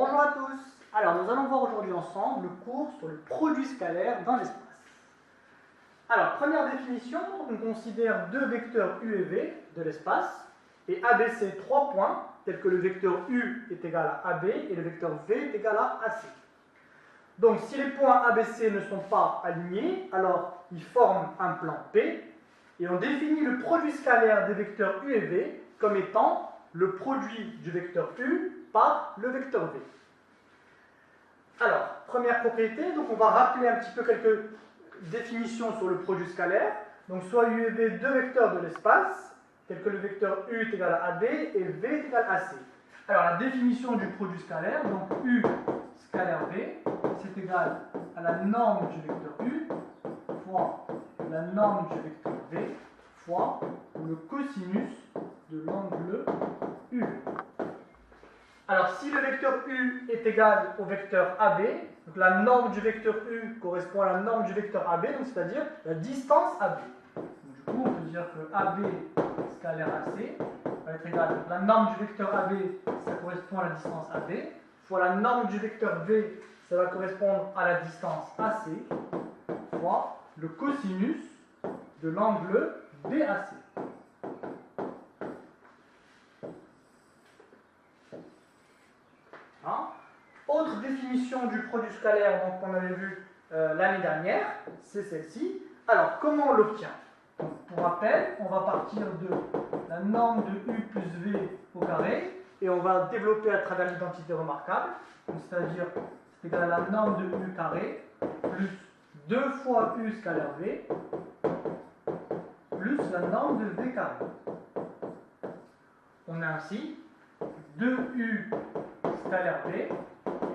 Bonjour à tous. Alors nous allons voir aujourd'hui ensemble le cours sur le produit scalaire d'un espace. Alors première définition, on considère deux vecteurs u et v de l'espace et ABC 3 points tels que le vecteur u est égal à AB et le vecteur v est égal à AC. Donc si les points ABC ne sont pas alignés, alors ils forment un plan P et on définit le produit scalaire des vecteurs u et v comme étant le produit du vecteur u par le vecteur v. Alors, première propriété, donc on va rappeler un petit peu quelques définitions sur le produit scalaire. Donc soit u et v, deux vecteurs de l'espace, tels que le vecteur u est égal à AB et v est égal à AC. Alors la définition du produit scalaire, donc u scalaire v, c'est égal à la norme du vecteur u fois la norme du vecteur v fois le cosinus de l'angle u. Alors si le vecteur u est égal au vecteur AB, donc la norme du vecteur u correspond à la norme du vecteur AB, donc c'est-à-dire la distance AB. Donc, du coup, on peut dire que AB scalaire AC va être égal à la norme du vecteur AB, ça correspond à la distance AB, fois la norme du vecteur V, ça va correspondre à la distance AC, fois le cosinus de l'angle BAC. Autre définition du produit scalaire qu'on avait vu l'année dernière, c'est celle-ci. Alors, comment on l'obtient? Pour rappel, on va partir de la norme de u plus v au carré, et on va développer à travers l'identité remarquable, c'est-à-dire c'est égal à la norme de u carré plus 2 fois u scalaire v plus la norme de v carré. On a ainsi 2u scalaire v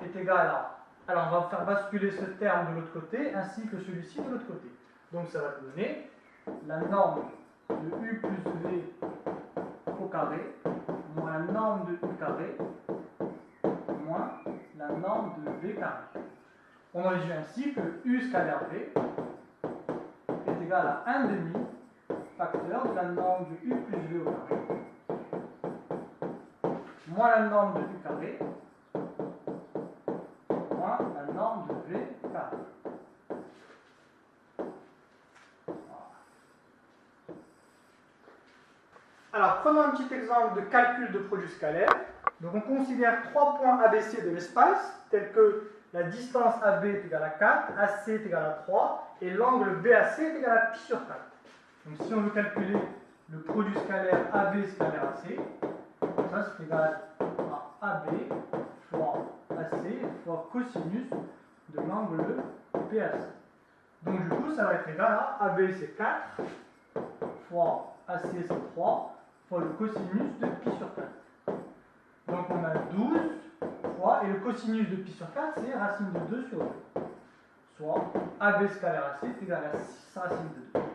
est égal à... Alors on va faire basculer ce terme de l'autre côté ainsi que celui-ci de l'autre côté. Donc ça va donner la norme de u plus v au carré moins la norme de u carré moins la norme de v carré. On en résume ainsi que u scalaire v est égal à 1 demi facteur de la norme de u plus v au carré moins la norme de u carré moins la norme de v carré. Voilà. Alors prenons un petit exemple de calcul de produit scalaire. Donc on considère 3 points ABC de l'espace tels que la distance AB est égale à 4, AC est égal à 3 et l'angle BAC est égal à pi sur 4. Donc si on veut calculer le produit scalaire AB scalaire AC, ça c'est égal à AB fois AC fois cosinus de l'angle BAC. Donc du coup ça va être égal à AB c'est 4 fois AC c'est 3 fois le cosinus de pi sur 4. Donc on a 12 fois, et le cosinus de pi sur 4 c'est racine de 2 sur 2. Soit AB scalaire AC est égal à 6 racine de 2.